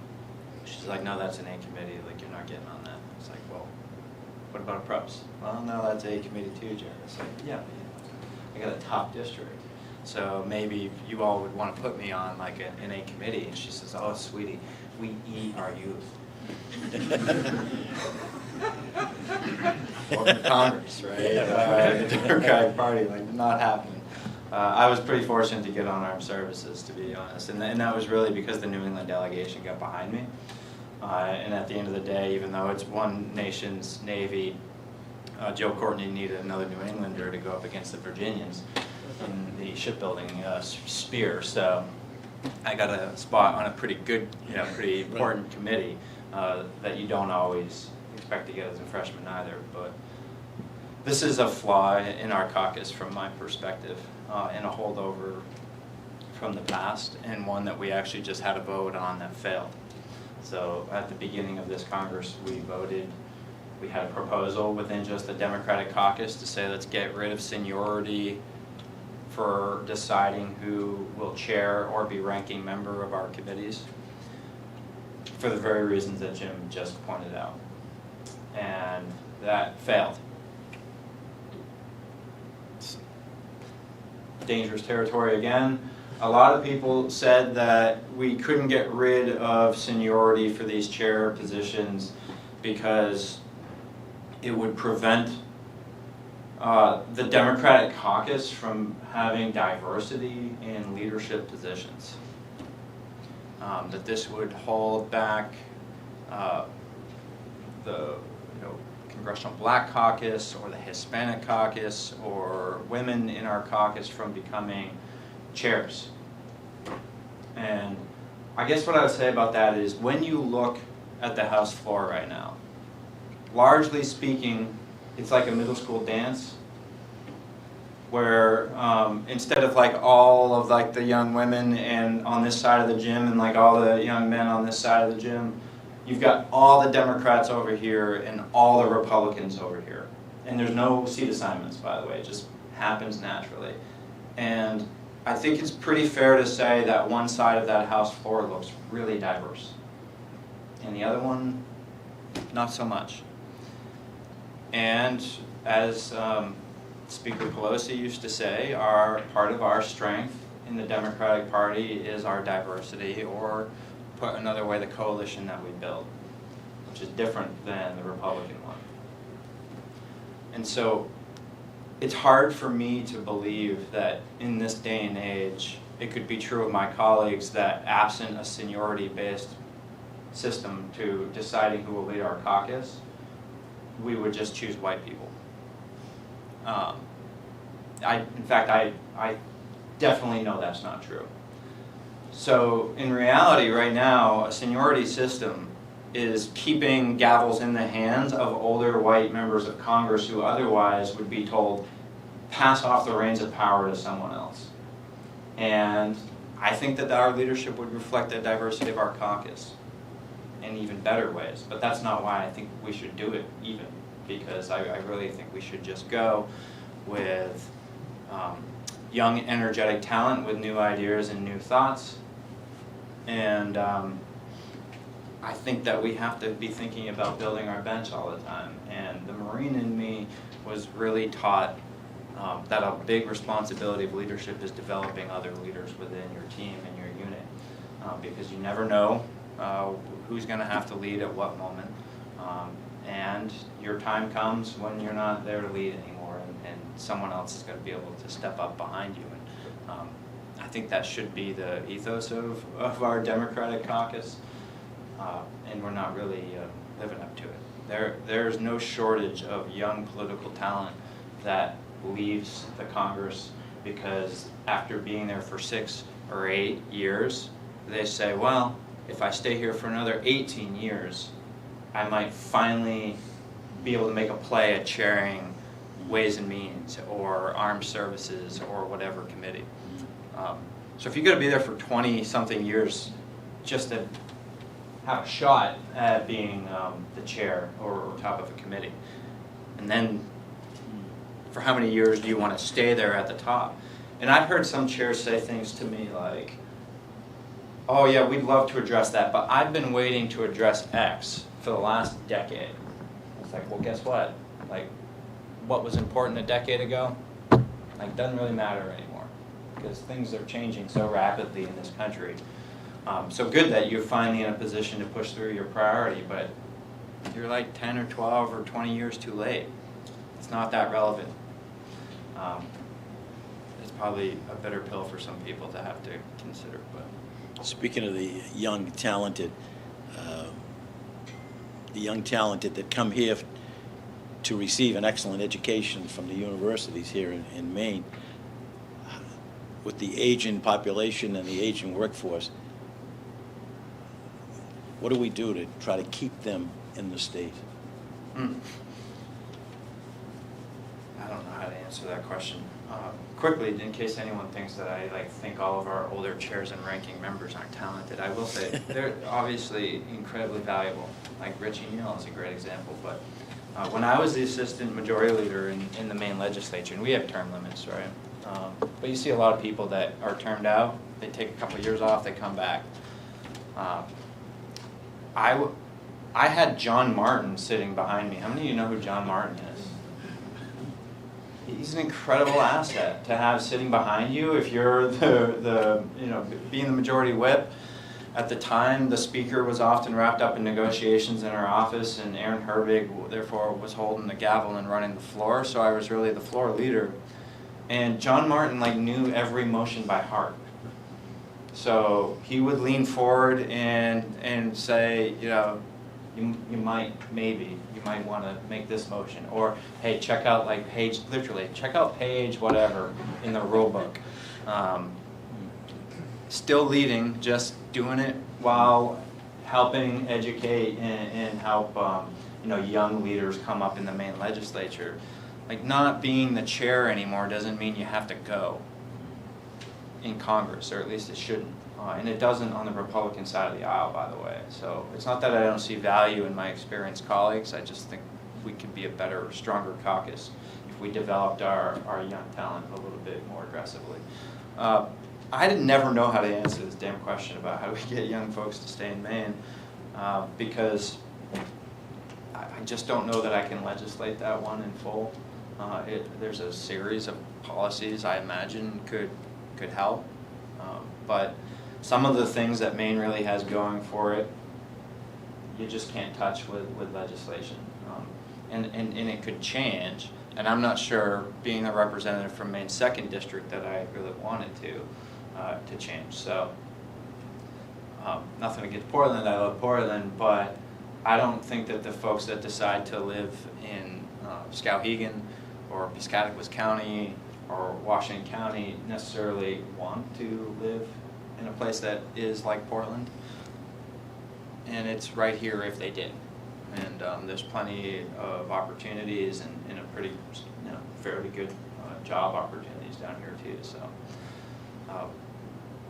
she's like, no, that's an A committee. Like, you're not getting on that. It's like, well, what about a PROS? Well, no, that's A committee too, Jared. It's like, yeah, I got a top district. So maybe you all would want to put me on like an A committee. And she says, oh, sweetie, we eat our youth. Welcome to Congress, right? The Democratic Party, like, not happening. I was pretty fortunate to get on Armed Services, to be honest, and that was really because the New England delegation got behind me. And at the end of the day, even though it's one nation's Navy, Joe Courtney needed another New Englander to go up against the Virginians in the shipbuilding sphere. So I got a spot on a pretty good, pretty important committee that you don't always expect to get as a freshman either. But this is a flaw in our caucus from my perspective, and a holdover from the past, and one that we actually just had a vote on that failed. So at the beginning of this Congress, we had a proposal within just the Democratic caucus to say let's get rid of seniority for deciding who will chair or be ranking member of our committees for the very reasons that Jim just pointed out. And that failed. It's dangerous territory again. A lot of people said that we couldn't get rid of seniority for these chair positions because it would prevent the Democratic caucus from having diversity in leadership positions. That this would hold back the Congressional Black Caucus or the Hispanic Caucus or women in our caucus from becoming chairs. And I guess what I would say about that is when you look at the House floor right now, largely speaking, it's like a middle school dance where instead of like all of like the young women and on this side of the gym and like all the young men on this side of the gym, you've got all the Democrats over here and all the Republicans over here. And there's no seat assignments, by the way. It just happens naturally. And I think it's pretty fair to say that one side of that House floor looks really diverse. And the other one, not so much. And as Speaker Pelosi used to say, part of our strength in the Democratic Party is our diversity, or put another way, the coalition that we build, which is different than the Republican one. And so it's hard for me to believe that in this day and age, it could be true of my colleagues that absent a seniority-based system to deciding who will lead our caucus, we would just choose white people. In fact, I definitely know that's not true. So in reality right now, a seniority system is keeping gavels in the hands of older white members of Congress who otherwise would be told, pass off the reins of power to someone else. And I think that our leadership would reflect the diversity of our caucus in even better ways. But that's not why I think we should do it even, because I really think we should just go with young, energetic talent with new ideas and new thoughts. And I think that we have to be thinking about building our bench all the time. And the Marine in me was really taught that a big responsibility of leadership is developing other leaders within your team and your unit. Because you never know who's going to have to lead at what moment. And your time comes when you're not there to lead anymore, and someone else is going to be able to step up behind you. And I think that should be the ethos of our Democratic caucus, and we're not really living up to it. There's no shortage of young political talent that leaves the Congress because after being there for 6 or 8 years, they say, well, if I stay here for another 18 years, I might finally be able to make a play at chairing Ways and Means or Armed Services or whatever committee. So if you're going to be there for 20-something years just to have a shot at being the chair or top of a committee, and then for how many years do you want to stay there at the top? And I've heard some chairs say things to me like, oh yeah, we'd love to address that, but I've been waiting to address X for the last decade. It's like, well, guess what? Like, what was important a decade ago, like, doesn't really matter anymore because things are changing so rapidly in this country. So good that you're finally in a position to push through your priority, but you're like 10 or 12 or 20 years too late. It's not that relevant. It's probably a bitter pill for some people to have to consider. But Speaking of the young, talented that come here to receive an excellent education from the universities here in Maine, with the aging population and the aging workforce, what do we do to try to keep them in the state? I don't know how to answer that question. Quickly, in case anyone thinks that I think all of our older chairs and ranking members aren't talented, I will say they're obviously incredibly valuable. Like Richie Neal is a great example. But when I was the assistant majority leader in the Maine legislature, and we have term limits, right? But you see a lot of people that are turned out, they take a couple years off, they come back. I had John Martin sitting behind me. How many of you know who John Martin is? He's an incredible asset to have sitting behind you if you're being the majority whip. At the time, the speaker was often wrapped up in negotiations in our office, and Aaron Herbig, therefore, was holding the gavel and running the floor, so I was really the floor leader. And John Martin knew every motion by heart. So he would lean forward and say, you might want to make this motion, or hey, check out page, literally check out page whatever in the rule book. Still leading, just doing it while helping educate and help young leaders come up in the Maine legislature. Not being the chair anymore doesn't mean you have to go in Congress, or at least it shouldn't. And it doesn't on the Republican side of the aisle, by the way. So it's not that I don't see value in my experienced colleagues. I just think we could be a better, stronger caucus if we developed our young talent a little bit more aggressively. I didn't never know how to answer this damn question about how do we get young folks to stay in Maine, because I just don't know that I can legislate that one in full. There's a series of policies I imagine could help, but some of the things that Maine really has going for it, you just can't touch with legislation, and it could change. And I'm not sure, being a representative from Maine's 2nd district, that I really wanted to change. So nothing against Portland, I love Portland, but I don't think that the folks that decide to live in Skowhegan or Piscataquis County or Washington County necessarily want to live in a place that is like Portland. And it's right here if they did. And there's plenty of opportunities and a pretty, fairly good job opportunities down here too. So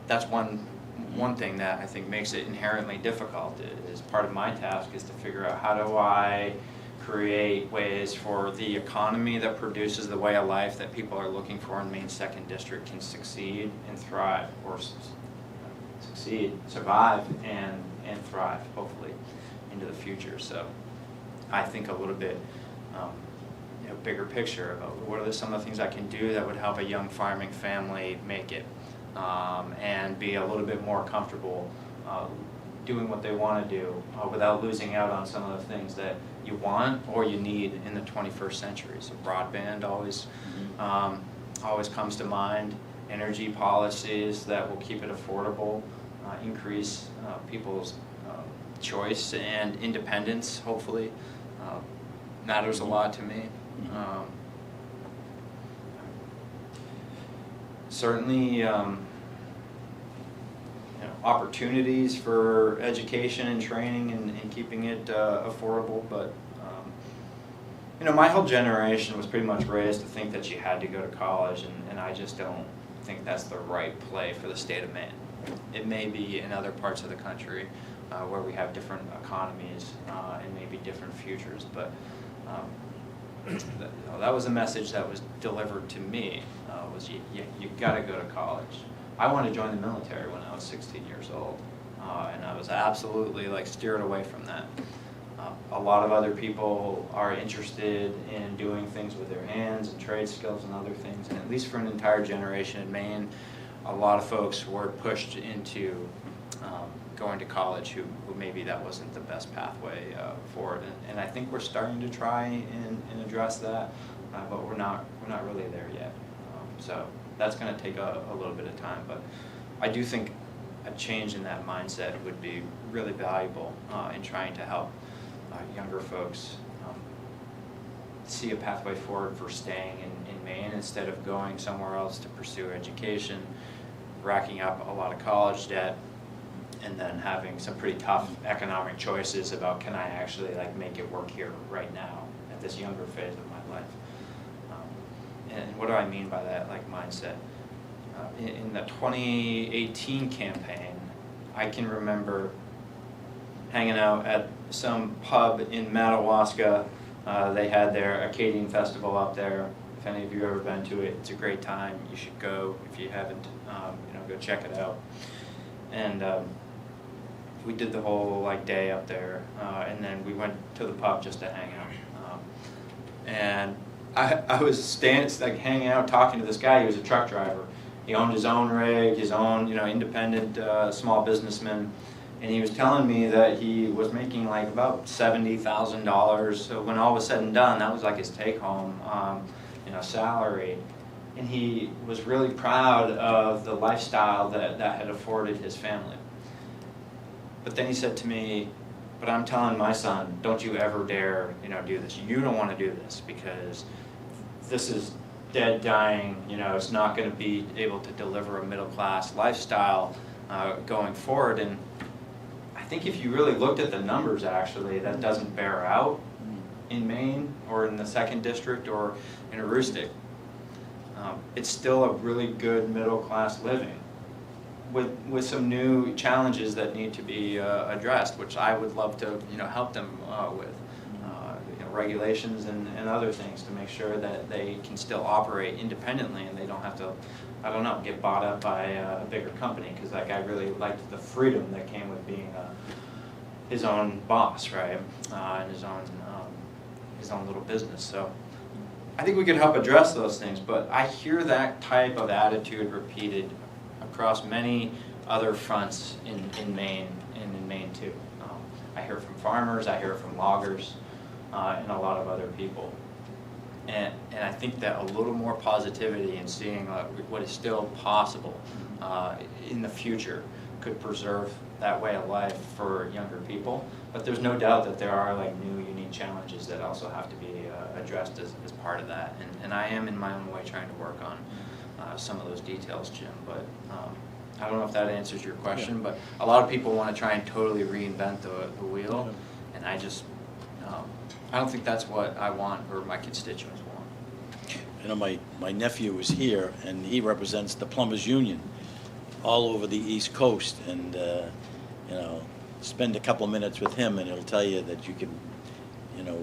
that's one thing that I think makes it inherently difficult. Is part of my task is to figure out how do I create ways for the economy that produces the way of life that people are looking for in Maine's 2nd district can succeed and thrive, or survive and thrive, hopefully, into the future. So I think a little bit bigger picture about what are some of the things I can do that would help a young farming family make it, and be a little bit more comfortable doing what they want to do without losing out on some of the things that you want or you need in the 21st century. So broadband always comes to mind. Energy policies that will keep it affordable, increase people's choice and independence, hopefully, matters a lot to me. Certainly, opportunities for education and training and keeping it affordable, but my whole generation was pretty much raised to think that you had to go to college, and I just don't think that's the right play for the state of Maine. It may be in other parts of the country where we have different economies and maybe different futures, but that was a message that was delivered to me, was you got to go to college. I wanted to join the military when I was 16 years old, and I was absolutely steered away from that. A lot of other people are interested in doing things with their hands and trade skills and other things, and at least for an entire generation in Maine, a lot of folks were pushed into going to college who maybe that wasn't the best pathway for it. And I think we're starting to try and address that, but we're not really there yet. So that's going to take a little bit of time, but I do think a change in that mindset would be really valuable in trying to help younger folks see a pathway forward for staying in Maine instead of going somewhere else to pursue education, racking up a lot of college debt, and then having some pretty tough economic choices about, can I actually make it work here right now at this younger phase of my life. And what do I mean by that mindset? In the 2018 campaign, I can remember hanging out at some pub in Madawaska. They had their Acadian Festival up there. If any of you have ever been to it, it's a great time. You should go. If you haven't, go check it out. And we did the whole day up there, and then we went to the pub just to hang out. And I was hanging out, talking to this guy. He was a truck driver. He owned his own rig, his own, independent small businessman. And he was telling me that he was making about $70,000. So when all was said and done, that was his take-home, salary. And he was really proud of the lifestyle that had afforded his family. But then he said to me, "But I'm telling my son, don't you ever dare, do this. You don't want to do this because this is dead, dying. It's not going to be able to deliver a middle-class lifestyle going forward." And I think if you really looked at the numbers, actually, that doesn't bear out in Maine or in the 2nd District or in Aroostook. It's still a really good middle-class living with some new challenges that need to be addressed, which I would love to help them with. Regulations and other things to make sure that they can still operate independently and they don't have to, get bought up by a bigger company, because that guy really liked the freedom that came with being his own boss, right? And his own little business. So I think we could help address those things, but I hear that type of attitude repeated across many other fronts in Maine and in Maine too. I hear it from farmers, I hear it from loggers, and a lot of other people. And I think that a little more positivity and seeing what is still possible in the future could preserve that way of life for younger people. But there's no doubt that there are new, unique challenges that also have to be addressed as part of that. And I am in my own way trying to work on some of those details, Jim. But I don't know if that answers your question, but a lot of people want to try and totally reinvent the wheel, and I just I don't think that's what I want or my constituents want. My nephew is here, and he represents the Plumbers Union all over the East Coast, and spend a couple minutes with him, and he'll tell you that you can,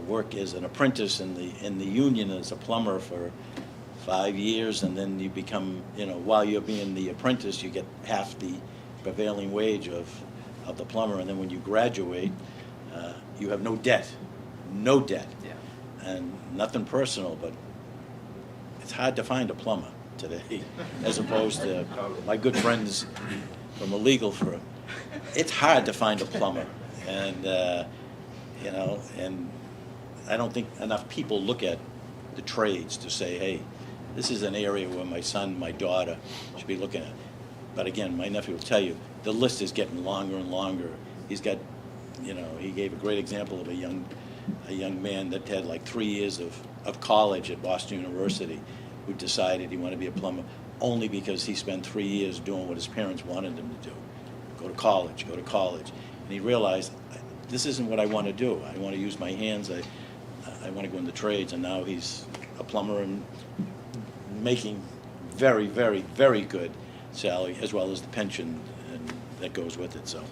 work as an apprentice in the union as a plumber for 5 years, and then you become, while you're being the apprentice, you get half the prevailing wage of the plumber, and then when you graduate, you have no debt. No debt. Yeah. And nothing personal, but it's hard to find a plumber today, as opposed to my good friends from a legal firm. It's hard to find a plumber, and and I don't think enough people look at the trades to say, hey, this is an area where my son, my daughter should be looking at. But again, my nephew will tell you, the list is getting longer and longer. He's got, he gave a great example of a young man that had 3 years of college at Boston University, who decided he wanted to be a plumber only because he spent 3 years doing what his parents wanted him to do. Go to college. And he realized, this isn't what I want to do. I want to use my hands. I want to go in the trades. And now he's a plumber and making very, very, very good salary, as well as the pension and that goes with it. So.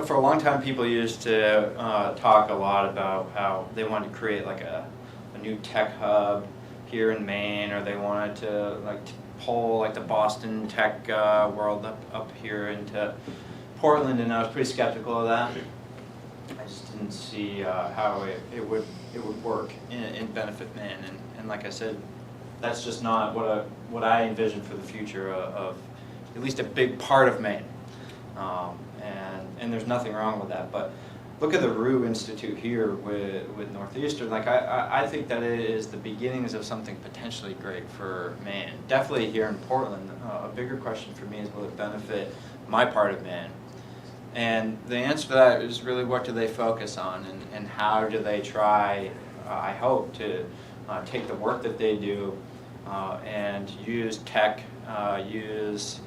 For a long time, people used to talk a lot about how they wanted to create a new tech hub here in Maine, or they wanted to pull the Boston tech world up here into Portland, and I was pretty skeptical of that. I just didn't see how it would work and benefit Maine, and like I said, that's just not what I envision for the future of at least a big part of Maine. And there's nothing wrong with that, but look at the Rue Institute here with Northeastern. I think that it is the beginnings of something potentially great for Maine. Definitely here in Portland. A bigger question for me is, will it benefit my part of Maine? And the answer to that is really, what do they focus on, and how do they try, I hope, to take the work that they do and use tech, use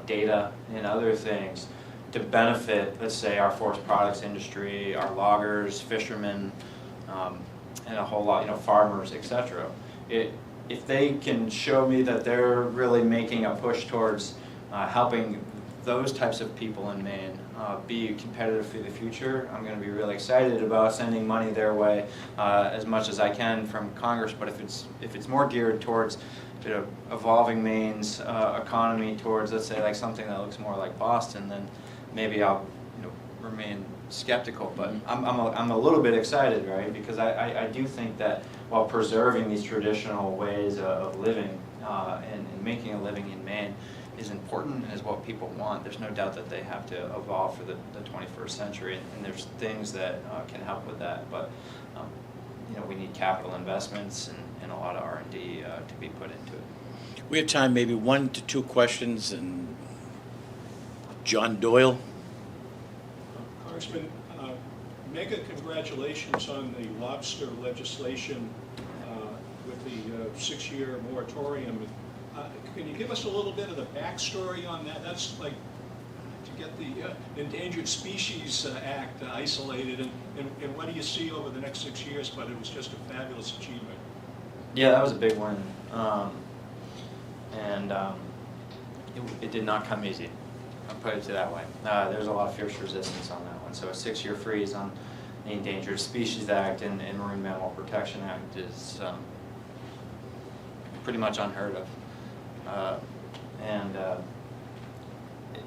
data and other things to benefit, let's say, our forest products industry, our loggers, fishermen, and a whole lot, farmers, etc. If they can show me that they're really making a push towards helping those types of people in Maine be competitive for the future. I'm going to be really excited about sending money their way as much as I can from Congress. But if it's more geared towards evolving Maine's economy towards, let's say, like something that looks more like Boston, then maybe I'll remain skeptical. But I'm a little bit excited, right? Because I do think that while preserving these traditional ways of living and making a living in Maine is important and is what people want, there's no doubt that they have to evolve for the 21st century, and there's things that can help with that. But we need capital investments and a lot of R&D to be put into it. We have time, maybe 1 to 2 questions, and John Doyle. Congressman, mega congratulations on the lobster legislation with the 6-year moratorium. Can you give us a little bit of the backstory on that? That's like to get the Endangered Species Act isolated, and what do you see over the next 6 years? But it was just a fabulous achievement. Yeah, that was a big win, and it did not come easy. I'll put it that way. There's a lot of fierce resistance on that one. So a 6-year freeze on the Endangered Species Act and Marine Mammal Protection Act is pretty much unheard of.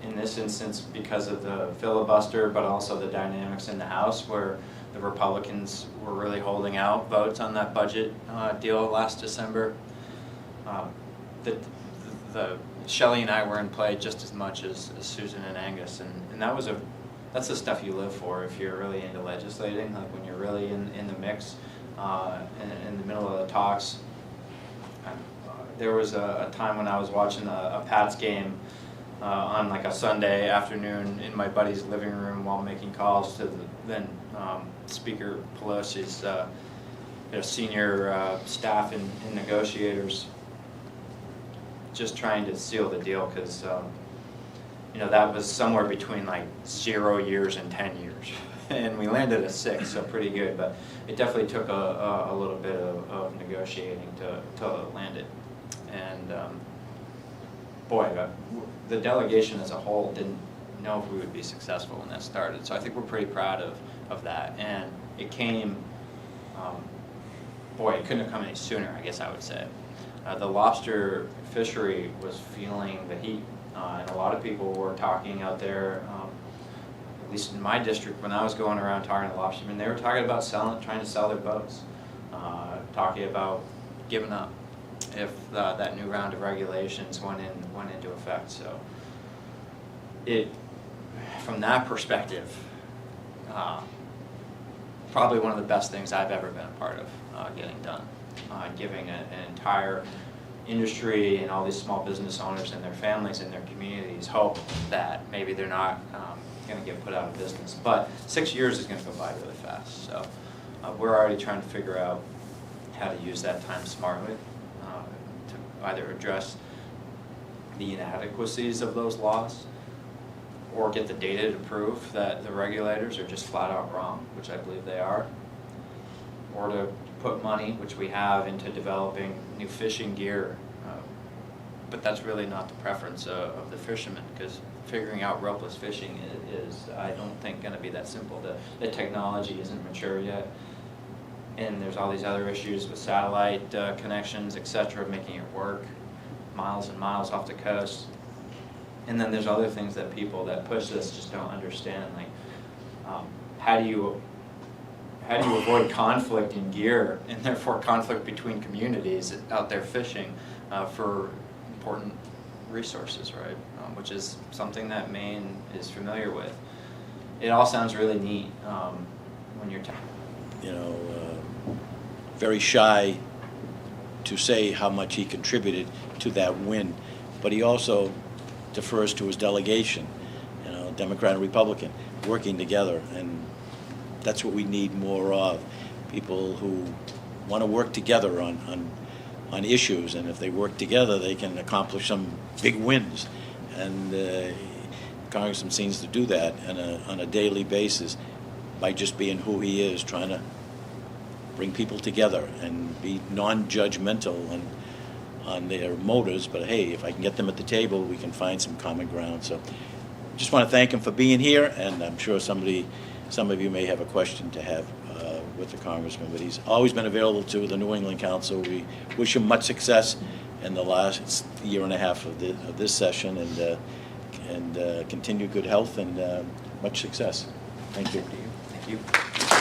In this instance, because of the filibuster, but also the dynamics in the House, where the Republicans were really holding out votes on that budget deal last December, the Shelley and I were in play just as much as Susan and Angus, and that's the stuff you live for if you're really into legislating. Like when you're really in the mix, in the middle of the talks. There was a time when I was watching a Pats game on like a Sunday afternoon in my buddy's living room while making calls to the then Speaker Pelosi's senior staff and negotiators, just trying to seal the deal, because that was somewhere between like 0 years and 10 years. And we landed at 6, so pretty good, but it definitely took a little bit of negotiating to land it. And the delegation as a whole didn't know if we would be successful when that started. So I think we're pretty proud of that. And it came, it couldn't have come any sooner, I guess I would say. The lobster fishery was feeling the heat, and a lot of people were talking out there, at least in my district, when I was going around talking to lobstermen, they were talking about trying to sell their boats, talking about giving up if that new round of regulations went into effect. So from that perspective, probably one of the best things I've ever been a part of getting done, giving an entire industry and all these small business owners and their families and their communities hope that maybe they're not going to get put out of business. But 6 years is going to go by really fast. So we're already trying to figure out how to use that time smartly, to either address the inadequacies of those laws or get the data to prove that the regulators are just flat out wrong, which I believe they are, or to put money, which we have, into developing new fishing gear. But that's really not the preference of the fishermen, because figuring out ropeless fishing is I don't think, going to be that simple. The technology isn't mature yet, and there's all these other issues with satellite connections, etc., making it work miles and miles off the coast. And then there's other things that people that push this just don't understand, like how do you avoid conflict in gear, and therefore conflict between communities out there fishing for important resources, right? Which is something that Maine is familiar with. It all sounds really neat when you're very shy to say how much he contributed to that win, but he also defers to his delegation, Democrat and Republican, working together, and that's what we need more of. People who want to work together on issues, and if they work together, they can accomplish some big wins. And Congressman seems to do that on a daily basis by just being who he is, trying to bring people together and be non-judgmental on their motives. But hey, if I can get them at the table, we can find some common ground. So just want to thank him for being here, and I'm sure some of you may have a question to have with the congressman, but he's always been available to the New England Council. We wish him much success in the last year and a half of this session, and continued good health and much success. Thank you. Thank you.